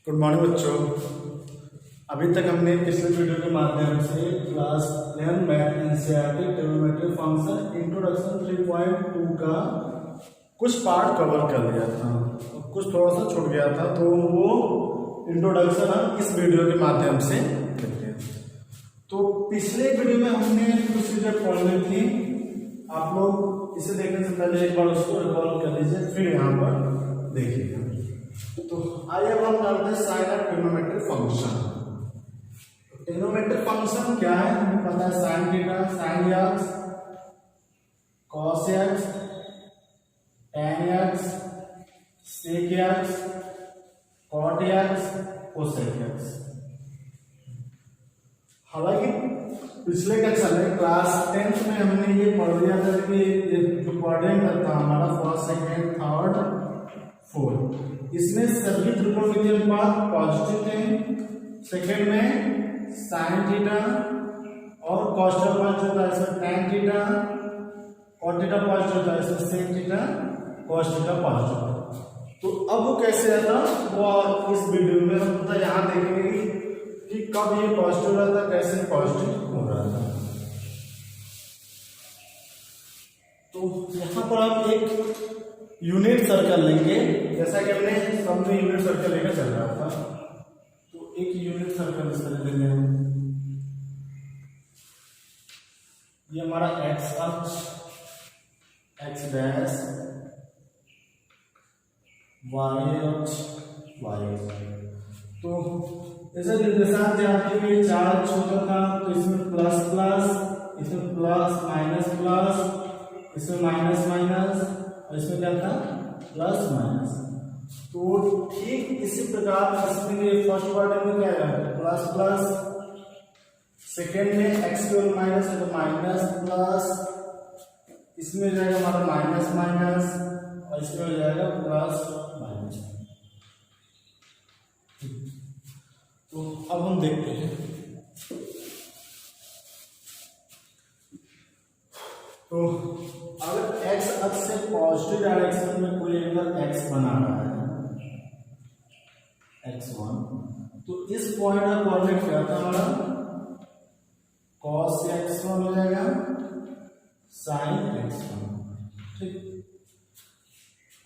Good morning बच्चों। अभी तक हमने पिछले वीडियो के माध्यम से class 11 math NCERT trigonometry function introduction 3.2 का कुछ पार्ट कवर कर लिया था, कुछ थोड़ा सा छूट गया था, तो वो इंट्रोडक्शन हम इस वीडियो के माध्यम से करते हैं। तो पिछले वीडियो में हमने कुछ चीजें पढ़नी थी, आप लोग इसे देखने से पहले एक बार उसको रिकॉल कर लीजिए, फिर यहाँ पर देखिएगा। तो आइए अब हम करते हैं sine of trigonometry function. Trigonometry function क्या है हमें पता है, sine theta, sine x, cos x, tan x, sec x, cot x, cosec x. हालांकि पिछले कक्षा में क्लास 10th में हमने ये पढ़ लिया था कि जो क्वाड्रेंट था हमारा फर्स्ट, सेकंड, थर्ड, फोर्थ, इसमें सभी त्रिकोणमितीय अनुपात पॉजिटिव थे। सेकंड में साइन थीटा और कॉस थीटा पॉजिटिव था, इसमें tan theta, cot theta positive था, इसमें sec theta, cos theta positive था। तो अब वो कैसे आता वो इस वीडियो में हम तो यहाँ देखेंगे कि कब ये पॉजिटिव रहा था, कैसे पॉजिटिव हो रहा था। तो यहाँ पर आप एक यूनिट सर्कल लेंगे, जैसा कि हमने सब में यूनिट सर्कल लेकर चल रहा था, तो एक यूनिट सर्कल इस तरह लेंगे हम। ये हमारा एक्स अक्ष, एक्स डैश, वाई अक्ष, वाई अक्ष। तो जैसे निर्देशांक जानते हैं, चार्ज छोटा था तो इसमें प्लस प्लस, इसमें प्लस माइनस प्लस, इसमें माइनस माइनस, इसमें क्या था प्लस माइनस। तो ठीक इसी प्रकार इसमें फर्स्ट क्वाड्रेंट में क्या है प्लस प्लस, सेकेंड में एक्स की वैल्यू माइनस है तो माइनस प्लस, इसमें हो जाएगा हमारा माइनस माइनस और इसमें हो जाएगा प्लस माइनस। तो अब हम देखते हैं, तो अगर x अक्ष से पॉजिटिव डायरेक्शन में कोई एंगल x बना रहा है x1, तो इस पॉइंट का कोऑर्डिनेट क्या था हमारा cos x1 हो जाएगा sin x1। ठीक,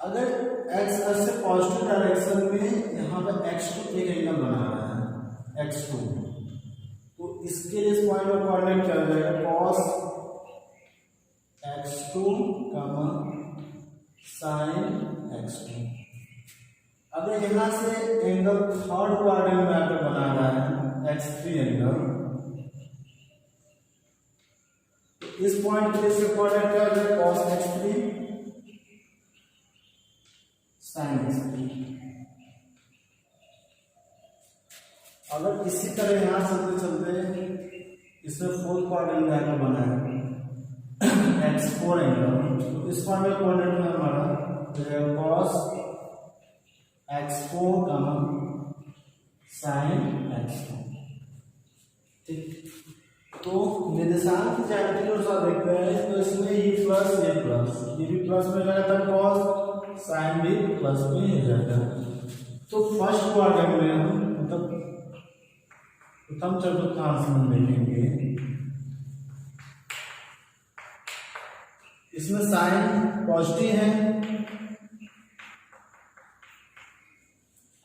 अगर x अक्ष से पॉजिटिव डायरेक्शन में यहाँ पर x2 एक एंगल बना रहा है x2, तो इसके लिए इस पॉइंट का कोऑर्डिनेट क्या हो जाएगा cos x2 sin x2। अगर यहां से एंगल थर्ड क्वाड्रेंट में आकर बना रहा है x3 एंगल, तो इस पॉइंट के लिए कोऑर्डिनेट क्या हो जाएगा cos x3 sin x3। अगर इसी तरह यहां चलते चलते इसमें फोर्थ क्वाड्रेंट में आकर बना है x4 एंगल, तो इस पॉइंट का कोऑर्डिनेट में हमारा cos x4 sin x4। ठीक, तो निर्देशांक की ज्यामिति के अनुसार देखते हैं, तो इसमें ये प्लस ये भी प्लस में जाएगा, cos sin भी प्लस में हो जाएगा। तो फर्स्ट क्वाड्रेंट में हम मतलब प्रथम चतुर्थांश में देखेंगे, इसमें साइन पॉजिटिव है,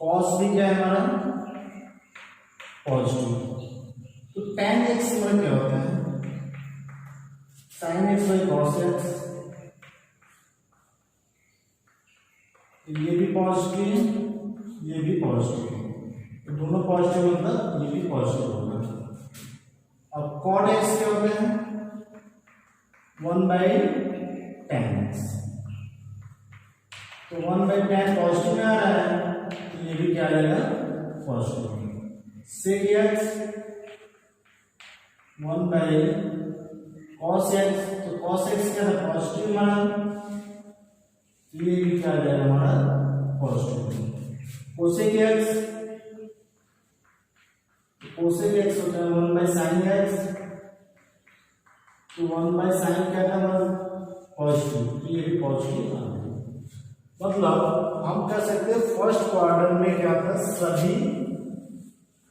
कॉस भी क्या है हमारा पॉजिटिव, तो tan x में क्या होता है sin x by cos x, ये भी पॉजिटिव ये भी पॉजिटिव, तो दोनों पॉजिटिव मतलब ये भी पॉजिटिव होगा। अब cot x क्या होता है 1/tan x, तो 1/tan पॉजिटिव में आ रहा है तो ये भी क्या आ जाएगा positive. sec x 1/cos x, तो cos x क्या था पॉजिटिव माना, तो ये भी क्या आ जाएगा हमारा पॉजिटिव। cosec x होता है 1/sin x, तो 1/sin क्या था हमारा पॉजिटिव, तो ये भी पॉजिटिव आ गया। मतलब हम कह सकते हैं फर्स्ट क्वाड्रेंट में क्या था, सभी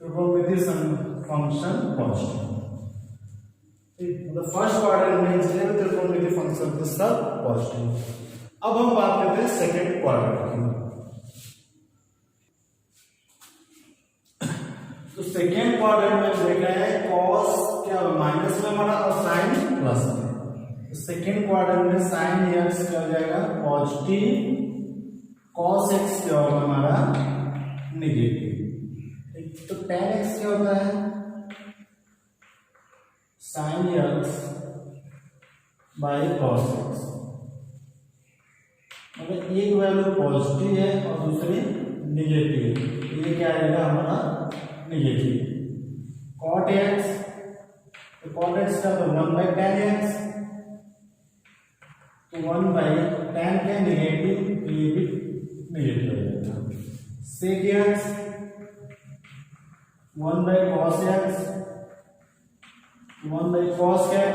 त्रिकोणमितीय फंक्शन पॉजिटिव। मतलब फर्स्ट क्वाड्रेंट में जितने भी त्रिकोणमितीय फंक्शन थे सब पॉजिटिव। अब हम बात करते हैं सेकेंड क्वाड्रेंट की। तो सेकेंड क्वाड्रेंट में देखा है कॉस क्या माइनस में हमारा और साइन प्लस में। तो सेकेंड क्वाड्रेंट में साइन एक्स क्या हो जाएगा पॉजिटिव, कॉस एक्स क्या होगा हमारा नेगेटिव। तो tan एक्स क्या होता है sine x by cos x. मतलब एक वैल्यू पॉजिटिव है और दूसरी निगेटिव है, ये क्या आएगा हमारा नेगेटिव। कॉट एक्स, तो कॉट एक्स का तो 1/tan एक्स, तो 1/tan क्या नेगेटिव, तो ये भी नेगेटिव हो जाएगा। सेक एक्स 1/cos एक्स, 1/cos क्या है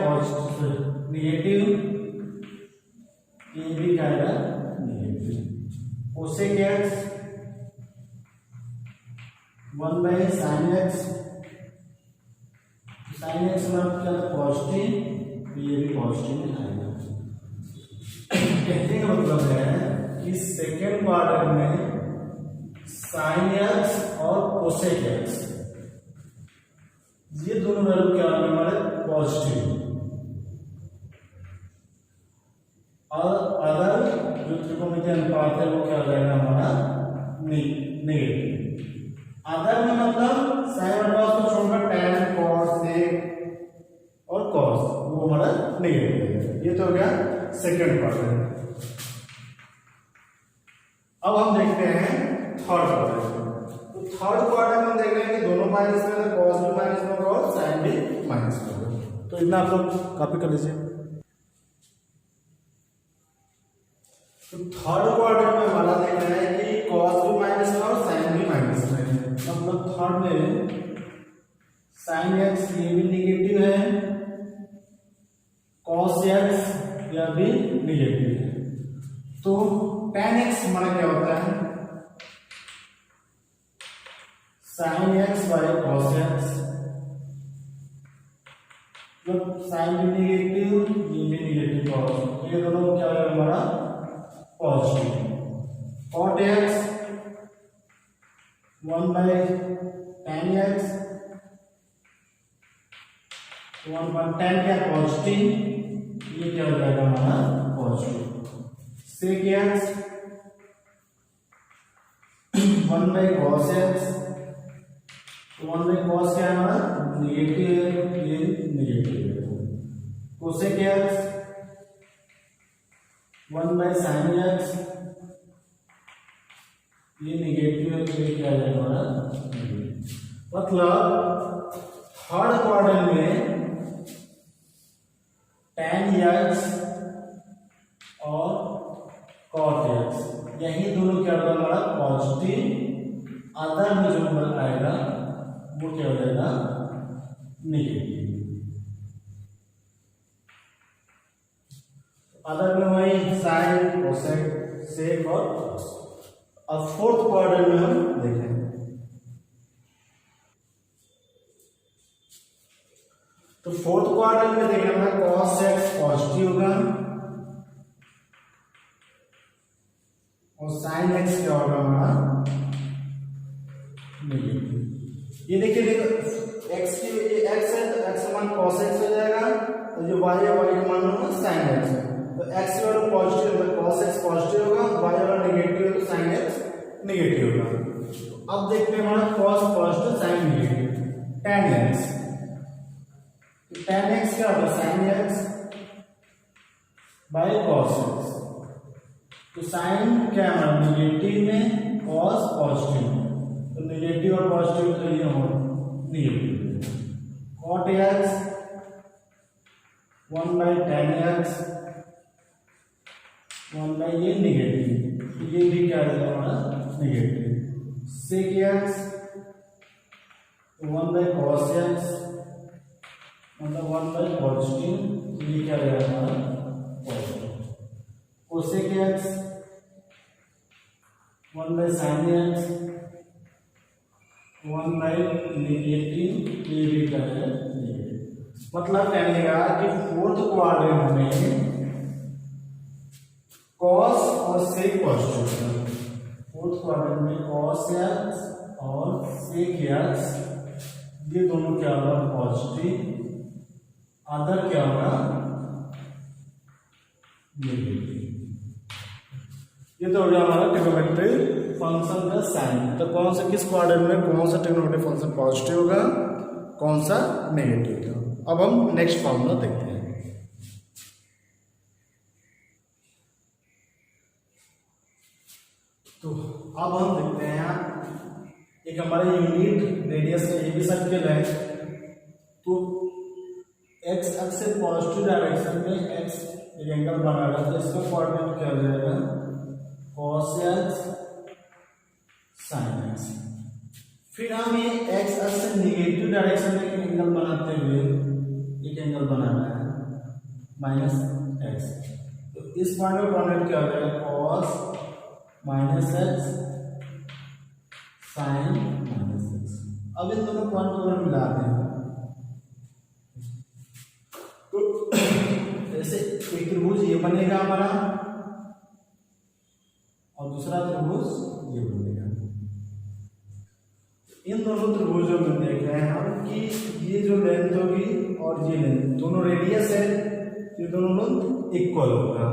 नेगेटिव, ये भी क्या आएगा negative. Cosec x 1/sin x, sin x मतलब क्या था पॉजिटिव, ये भी पॉजिटिव आएगा। कहने का मतलब है कि सेकेंड क्वाड्रेंट में साइन एक्स और कोसेक एक्स ये दोनों वैल्यू क्या होंगे हमारे पॉजिटिव, और अदर जो त्रिकोणमितीय अनुपात है वो क्या हो जाएगा हमारा नेगेटिव। अदर में मतलब साइन और कॉस को छोड़कर tan cos sec और cos वो हमारा नेगेटिव। ये तो हो गया सेकेंड क्वाड्रेंट। अब हम देखते हैं थर्ड क्वाड्रेंट। तो थर्ड क्वाड्रेंट में देख रहे हैं कि दोनों माइनस में है, cos भी माइनस में होगा और sin भी माइनस में होगा। तो इतना आप लोग कॉपी कर लीजिए। तो थर्ड क्वाड्रेंट में हमारा देख रहे हैं कि cos भी माइनस में और sin भी माइनस में है। मतलब थर्ड में sin x ये भी निगेटिव है, cos x यह भी निगेटिव है। तो tan x हमारा क्या होता है sin x by cos x, मतलब sin भी निगेटिव ये भी निगेटिव cos, ये दोनों क्या है हमारा positive. cot x 1/tan x, 1/tan क्या पॉजिटिव, ये क्या हो जाएगा हमारा positive. sec x 1/cos x, 1/cos क्या है हमारा निगेटिव है, ये निगेटिव है। cosec x 1/sin x, ये निगेटिव है, तो ये क्या है हमारा नेगेटिव। मतलब थर्ड क्वाड्रेंट में tan x और cot x यही दोनों क्या होगा हमारा पॉजिटिव, अदर में जो नंबर आएगा वो क्या हो जाएगा नेगेटिव। अदर में वही साइन कोसेक सेक और cos। अब फोर्थ क्वाड्रेंट में हम देखें तो फोर्थ क्वाड्रेंट में देखना है cos x पॉजिटिव होगा और sin x क्या होगा हमारा नेगेटिव। ये देखिए x की x है तो x का मान cos x हो जाएगा और जो y है y का मान होगा sin x। तो x की वैल्यू पॉजिटिव है cos x पॉजिटिव होगा, y वाला नेगेटिव है तो sin x नेगेटिव होगा। अब देखते हैं हमारा cos positive sin negative tan x, तो tan x क्या होगा sin x by cos x। तो sin क्या है हमारा नेगेटिव में, cos पॉजिटिव में, तो नेगेटिव और पॉजिटिव तो ये हो negative. cot x 1/tan x 1 ये नेगेटिव, ये भी क्या है हमारा negative. sec x 1/cos x मतलब 1 पॉजिटिव, ये क्या रहेगा हमारा positive. cosec x 1 by sine x 1 by negative ये भी क्या है नेगेटिव। मतलब कहने का कि फोर्थ क्वाड्रेंट में कॉस और सेक पॉजिटिव है। फोर्थ क्वाड्रेंट में कॉस एक्स और सेक एक्स ये दोनों क्या होगा पॉजिटिव, अदर क्या होगा नेगेटिव। ये तो हो गया हमारा ट्रिग्नोमेट्री फंक्शन का साइन। तो कौन सा किस क्वाड्रेंट में कौन सा ट्रिग्नोमेट्री फंक्शन पॉजिटिव होगा, कौन सा नेगेटिव होगा। अब हम नेक्स्ट फॉर्मूला देखते हैं। तो अब हम देखते हैं एक हमारे यूनिट रेडियस का ये भी सर्कल है। तो एक्स अक्ष से पॉजिटिव डायरेक्शन में एक्स एक एंगल बना रहा है, तो इसका कोऑर्डिनेट क्या हो जाएगा cos x sin x। फिर हम ये x अक्ष से नेगेटिव डायरेक्शन में एक एंगल बनाते हुए एक एंगल बनाना है माइनस x। तो इस पॉइंट का कोऑर्डिनेट क्या हो जाएगा cos minus x sin minus x। अब इन दोनों पॉइंट को अगर मिला दें तो जैसे एक त्रिभुज ये बनेगा हमारा और दूसरा त्रिभुज ये बनेगा। इन दोनों त्रिभुजों में देख रहे हैं हम कि ये जो लेंथ होगी और ये लेंथ दोनों रेडियस है, ये दोनों लेंथ इक्वल होगा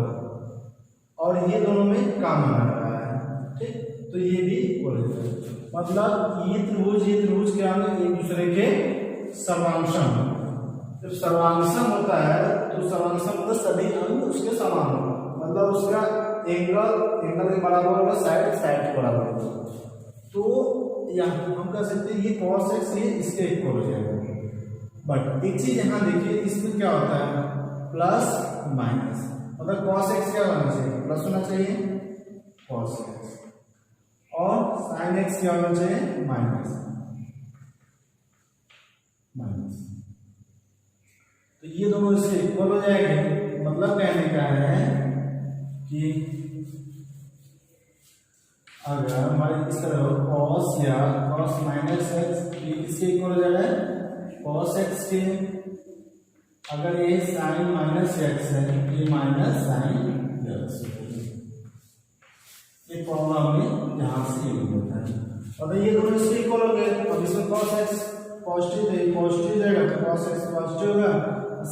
और ये दोनों में कॉमन आ रहा है, ठीक। तो ये भी इक्वल होगा। मतलब ये त्रिभुज क्या है एक दूसरे के सर्वांशम। जब सर्वांशम होता है तो सर्वांशम मतलब सभी अंग उसके समान होगा, मतलब उसका एंगल के बराबर होगा, साइड के बराबर होगा। तो यहाँ हम कह सकते हैं ये cos x ये इसके इक्वल हो जाएगा। बट एक चीज यहाँ देखिए, इसमें क्या होता है प्लस माइनस, मतलब cos x क्या होना चाहिए प्लस होना चाहिए cos x और sin x क्या होना चाहिए माइनस। तो ये दोनों इससे इक्वल हो जाएंगे। मतलब कहने का है कि अगर हमारे इस तरह cos या cos माइनस एक्स ये किसके इक्वल हो जाएगा cos x के, अगर ये sin माइनस एक्स है ये माइनस sin x। ये फॉर्मूला हमें यहाँ से ये होता है। और ये दोनों इसके इक्वल हो गए। अब इसमें cos x पॉजिटिव देगा तो cos x पॉजिटिव होगा,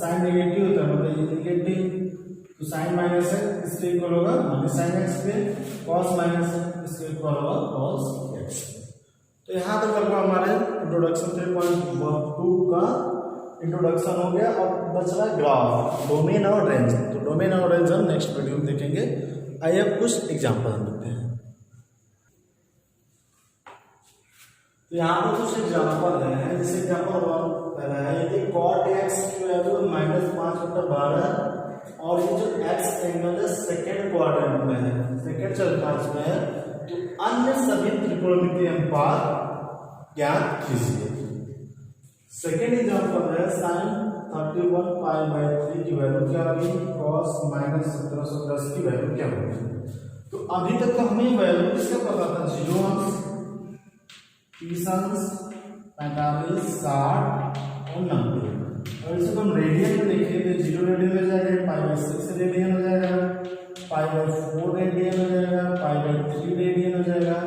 साइन नेगेटिव होता है मतलब ये नेगेटिव। तो साइन माइनस एक्स इसके इक्वल होगा माइनस साइन एक्स पे, cos माइनस इसके इक्वल होगा cos x। तो यहाँ तक लगभग हमारे इंट्रोडक्शन 3.2 का इंट्रोडक्शन हो गया। और बच रहा ग्राफ, डोमेन और रेंज। तो डोमेन और रेंज हम नेक्स्ट वीडियो में देखेंगे। आइए अब कुछ एग्जाम्पल हम देखते हैं। तो यहाँ पर कुछ एग्जाम्पल है, जैसे एग्जाम्पल पहला है कि cot x जो है वो -5/12 और ये जो x एंगल है सेकंड क्वाड्रेंट में है, सेकंड चतुर्थांश में है। तो अन्य सभी त्रिकोणमितीय अनुपात ज्ञात कीजिए। सेकंड एग्जाम्पल है sin 31π/3 की वैल्यू क्या होगी, cos -1710 की वैल्यू क्या होगी। तो अभी तक तो हमें वैल्यू किसका पता था 0 अंश 30 अंश 45 60 और 90। और इसे तो हम रेडियन में देखें तो 0 रेडियन हो जाएगा, π/6 रेडियन हो जाएगा, π/4 रेडियन हो जाएगा, π/3 रेडियन हो जाएगा,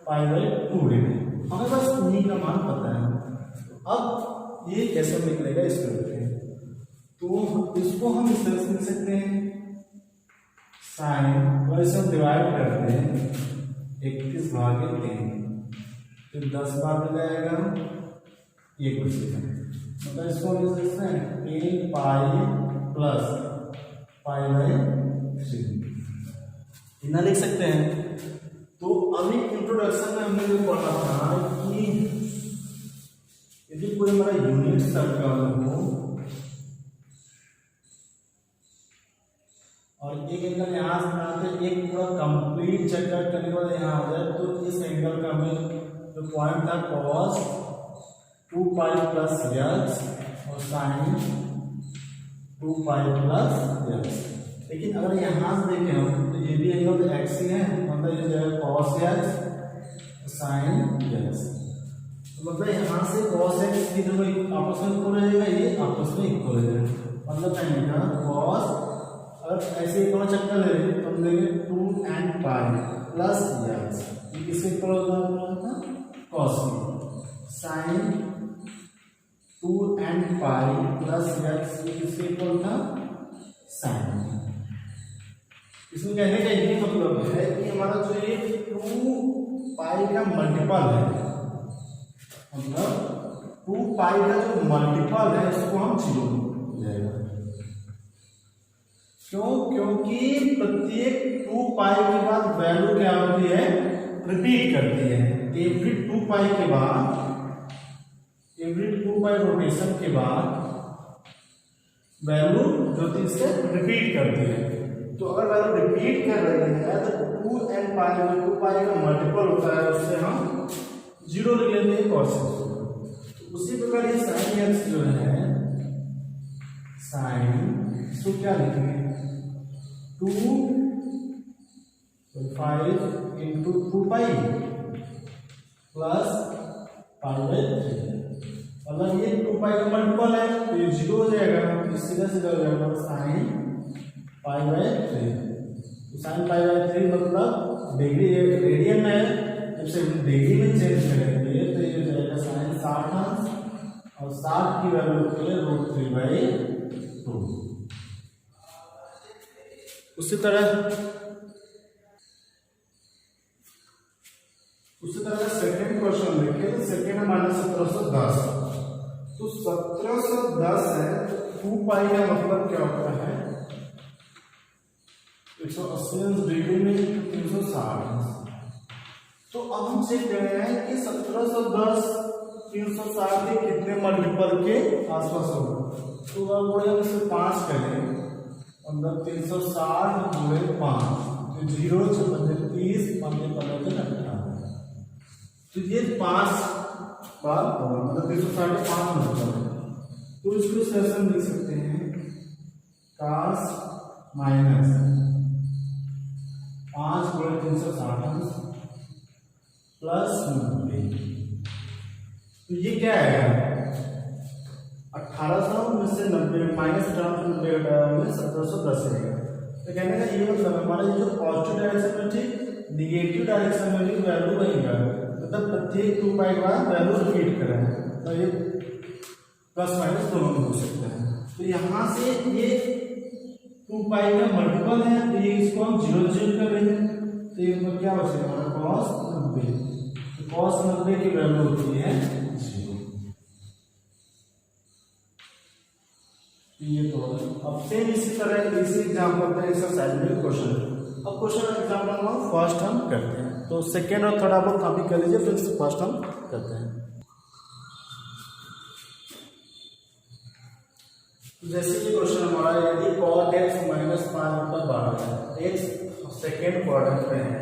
π/2 रेडियन। हमें बस उन्हीं का मान पता है। अब ये कैसे निकलेगा इसको देखते हैं। तो इसको हम इस तरह से लिख सकते हैं साइन और इसे हम डिवाइड करते हैं 31/3 तो 10 बार मिल जाएगा ये कुछ मतलब इसको लिख सकते हैं 10 पाई प्लस π/3 इतना लिख सकते हैं। तो अभी इंट्रोडक्शन में हमने जो पढ़ा था कि यदि कोई हमारा यूनिट सर्कल हो और एक एंगल यहाँ से बनाते एक पूरा कंप्लीट चक्कर करने के बाद यहाँ आ जाए, तो इस एंगल का हमें जो पॉइंट था cos 2π प्लस x और sin 2π प्लस x। लेकिन अगर यहाँ से देखें हम तो ये भी एंगल तो एक्स ही है, मतलब ये जाएगा कॉस एक्स साइन एक्स। तो मतलब यहाँ से कॉस एक्स की दोनों आपस में इक्वल रहेगा, ये आपस में इक्वल हो जाएगा। मतलब कहने का कॉस, अगर ऐसे एक और चक्कर ले रहे तो हम लेंगे 2n पाई प्लस एक्स, ये किसके इक्वल होता है कॉस में, sign 2n pi plus x, ये किसके इक्वल था साइन। इसमें कहने का ये मतलब है कि हमारा जो ये 2 पाई का मल्टीपल है, मतलब 2 पाई का जो मल्टीपल है इसको हम 0 जाएगा। क्यों? क्योंकि प्रत्येक 2 पाई के बाद वैल्यू क्या होती है, रिपीट करती है। एवरी 2 पाई के बाद, एवरी 2 पाई रोटेशन के बाद वैल्यू जो थी इससे रिपीट करती है। तो अगर वैल्यू रिपीट कर रही है तो 2n पाई जो 2 पाई का मल्टीपल होता है उससे हम 0 लिख लेते हैं cos x। तो उसी प्रकार ये sin x जो है, sin इसको क्या लिखेंगे 2 into 2 pi plus pi by 3, मतलब ये 2 पाई का मल्टीपल है तो ये 0 हो जाएगा। सीधा सीधा हो जाएगा साइन पाई बाई 3। तो साइन पाई बाई 3 मतलब डिग्री रेडियन है, जब से डिग्री में चेंज करेंगे तो ये हो जाएगा साइन 60 अंश, और 60 की वैल्यू होती है √3/2। उसी तरह सेकंड क्वेश्चन देखिए, तो सेकंड है -1710। तो 1710 है, 2 पाई का मतलब क्या होता है 180 डिग्री में 360। तो अब हम चेक कर रहे हैं कि 1710 360 के कितने मल्टीपल के आसपास होगा। तो अगर हम इसे 5 करें, मतलब 360 गुणे 5, तो 0 6 30 15 तो ये 5 बार होगा, मतलब 360 5 मतलब। तो इसको इस तरह से हम लिख सकते हैं cos माइनस 5 गुणे 360 प्लस 90। तो ये क्या है 1800 में से 90 माइनस 90 घटाया 1710 रहेगा। तो कहने का ये मतलब हमारा ये जो पॉजिटिव डायरेक्शन में ठीक, निगेटिव डायरेक्शन में भी वैल्यू वही है, मतलब प्रत्येक 2 पाई का वैल्यू रिपीट कर रहा है, तो ये प्लस माइनस दोनों में हो सकता है। तो यहाँ से ये 2 पाई का मल्टीपल है, तो ये इसको हम 0 चेंज कर रहे हैं, तो ये मतलब क्या बचेगा हमारा cos 90। तो cos 90 की वैल्यू होती है 0। ये तो अब सेम इसी तरह इसी एग्जांपल पे एक्सरसाइज में क्वेश्चन। अब क्वेश्चन एग्जांपल हम फर्स्ट हम करते हैं, तो सेकेंड और थर्ड आप लोग कॉपी कर लीजिए, फिर फर्स्ट हम करते हैं। जैसे कि क्वेश्चन हमारा यदि cot x -5 ऊपर 12 है, x सेकेंड क्वाड्रेंट में है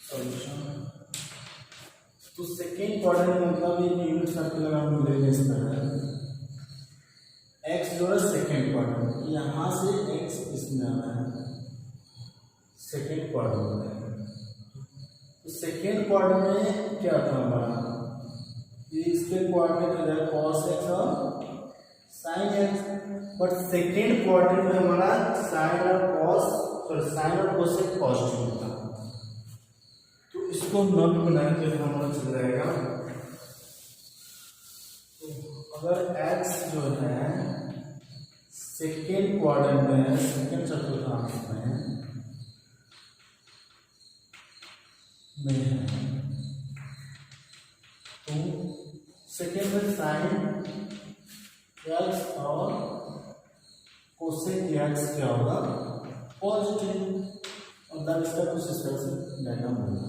सॉल्यूशन। तो सेकेंड क्वाड्रेंट मतलब ये यूनिट सर्कल अगर हम ले इस तरह, x जो है सेकेंड क्वाड्रेंट, यहाँ से x इसमें आना है सेकेंड क्वाड्रेंट में। तो सेकेंड क्वाड्रेंट में क्या था हमारा, ये इसके क्वाड्रेंट हो जाए cos x और sin x, but second quadrant में हमारा sin और cos से पॉजिटिव होता है। तो इसको नल बनाएं तो हमारा चल जाएगा। तो अगर x जो है सेकेंड क्वाड्रेंट में, सेकेंड चतुर्थांश में है, तो सेकेंड में साइन x और कोसेक x क्या होगा पॉजिटिव, मतलब इसका कुछ इस तरह से डायग्राम होगा।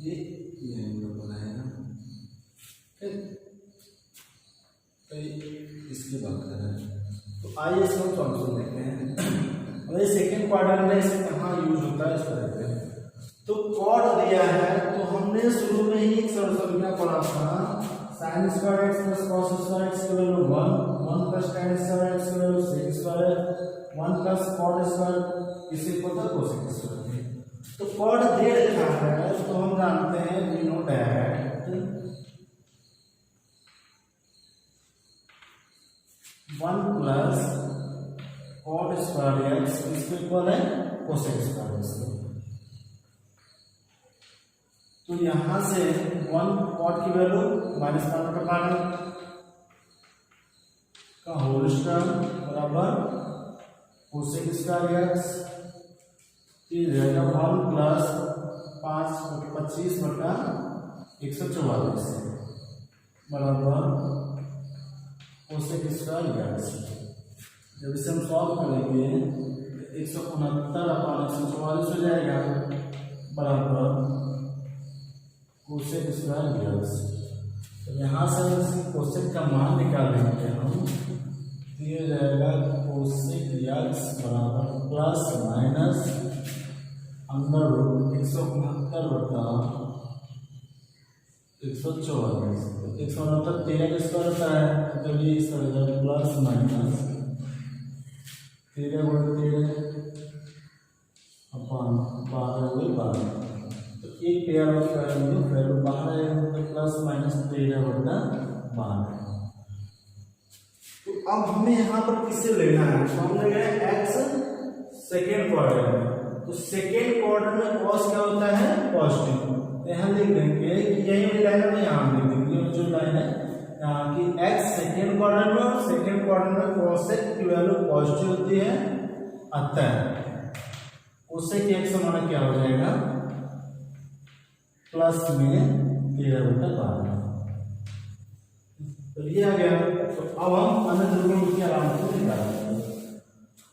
ये एंगल बनाएगा, तो इसकी बात कर रहे हैं। तो आइए इसको सॉल्यूशन देखते हैं। और ये सेकेंड क्वाड्रेंट में इसे कहाँ यूज होता है इसको देखते हैं। तो कॉट दिया है, तो हमने शुरू में ही एक समीकरण पढ़ा था sine square x plus cos square x की value 1, 1 plus tan square x की value sec square, 1 plus cot square इसी को था cosec स्क्वायर। तो cot दे रखा है तो हम जानते हैं we know that 1 plus cot square x इसको इक्वल है cosec स्क्वायर एक्स। तो यहां से 1 cot की वैल्यू -1/12 का होल स्क्वायर बराबर cosec स्क्वायर एक्स, ये रहेगा 1 प्लस 25/144 बराबर cosec स्क्वायर एक्स। जब इसे हम सॉल्व करेंगे 169/144 हो जाएगा बराबर cosec स्क्वायर एक्स। तो यहाँ से इसी cosec का मान निकालेंगे हम, तो ये जाएगा cosec एक्स बराबर प्लस माइनस अंडर रूट 169/144। 169 13 का स्क्वायर होता है, तो ये इस तरह प्लस माइनस 13/13 अपन 12/12। एक पेयर ऑफ वैल्यू बाहर है तो प्लस माइनस 13/12। तो अब हमें यहाँ पर किससे लेना है, तो हमने लिया एक्स सेकेंड क्वाड्रेंट में। तो सेकेंड क्वाड्रेंट में कॉस क्या होता है पॉजिटिव। यहाँ लिख देंगे कि यही वाली लाइन है, यहाँ लिख देंगे जो लाइन है यहाँ की एक्स सेकेंड क्वाड्रेंट में, और सेकेंड क्वाड्रेंट में cosec की वैल्यू पॉजिटिव होती है। अतः cosec एक्स हमारा क्या हो जाएगा प्लस में 13/12। तो ये आ गया। तो अब हम अन्य ध्रुवों की अलामत को निकालेंगे।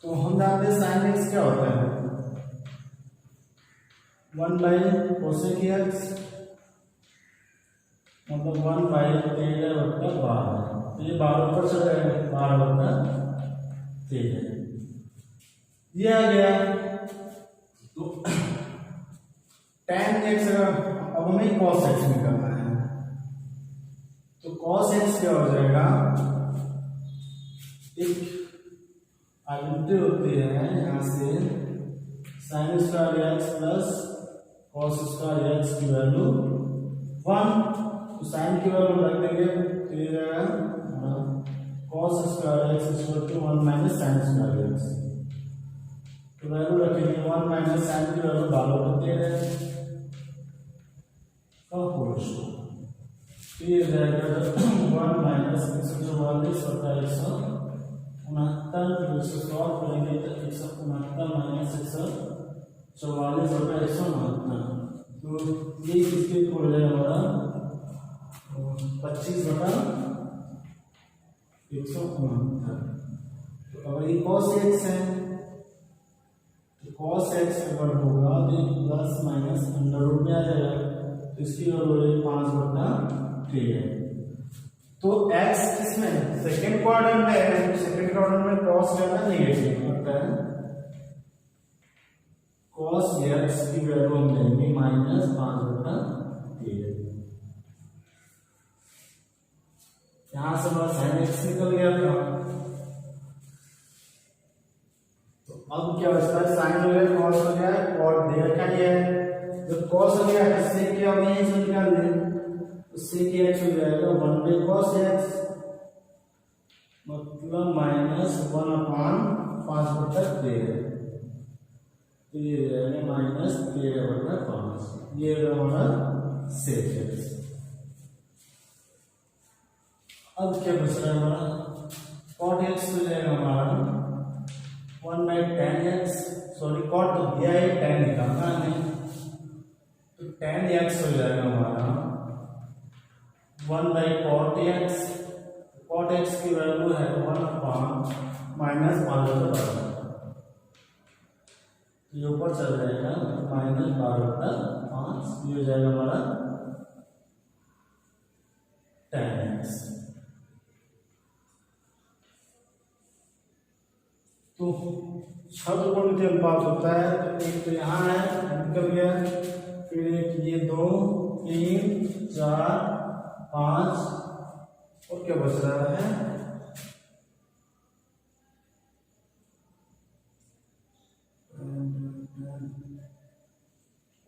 तो हम जानते हैं साइन एक्स क्या होता है 1/cosec एक्स मतलब 1/13/12। तो ये 12 ऊपर चल जाएगा 12/13 ये आ गया। तो tan x अब हमें cos x निकालना है। तो cos x क्या हो जाएगा, एक आइडेंटिटी होती है यहाँ से sin square x plus cos square x की वैल्यू 1। तो sin की वैल्यू रख देंगे तो ये रहेगा cos square x = 1 minus sin square x। तो वैल्यू रखेंगे 1 माइनस sin की वैल्यू 12/13 का होल स्क्वायर। ये जाएगा 1 माइनस 144/169, फिर से सॉल्व करेंगे तो 169 माइनस 144/169। तो ये किसके हो जाएगा हमारा 25/169। तो अगर ये cos x है तो cos x अगर होगा तो प्लस माइनस अंडर रूट में आ जाएगा, तो इसकी वैल्यू 5/13। तो x किसमें सेकंड क्वाड्रेंट में है, सेकंड क्वाड्रेंट में cos ज्यादा नेगेटिव होता है। cos x की वैल्यू हम लेंगे -5/13। यहां से हमारा sin x निकल गया था। तो अब क्या होता है sin हो गया cos हो गया cot दे रखा है। जब cos हो गया इससे क्या हमें यही निकाल दें, उससे क्या x हो जाएगा 1/cos x मतलब -1/5/13। तो ये रहेगा -13/5। ये हमारा sec x। अब क्या बच रहा है हमारा cot x हो जाएगा हमारा 1/tan x। सॉरी cot तो दिया है, tan निकालना है, तो tan x हो जाएगा हमारा 1/cot x। cot x की वैल्यू है 1/-5/12। ये ऊपर चल जाएगा -12/5। ये हो जाएगा हमारा tan x। तो 6 त्रिकोणमितीय अनुपात होता है। तो एक तो यहाँ है निकल गया, फिर एक ये 2 3 4 5 और क्या बच रहा है,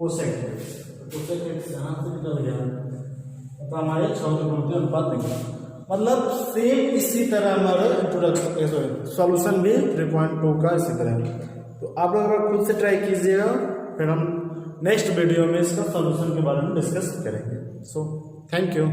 कोसेक एक्स। कोसेक एक्स यहाँ से निकल गया तो हमारे 6 अनुपात देंगे। मतलब सेम इसी तरह हमारा इंट्रोडक्शन सॉल्यूशन भी 3.2 का इसी तरह। तो आप लोग अगर खुद से ट्राई कीजिएगा, फिर हम नेक्स्ट वीडियो में इसका सॉल्यूशन के बारे में डिस्कस करेंगे। So thank you.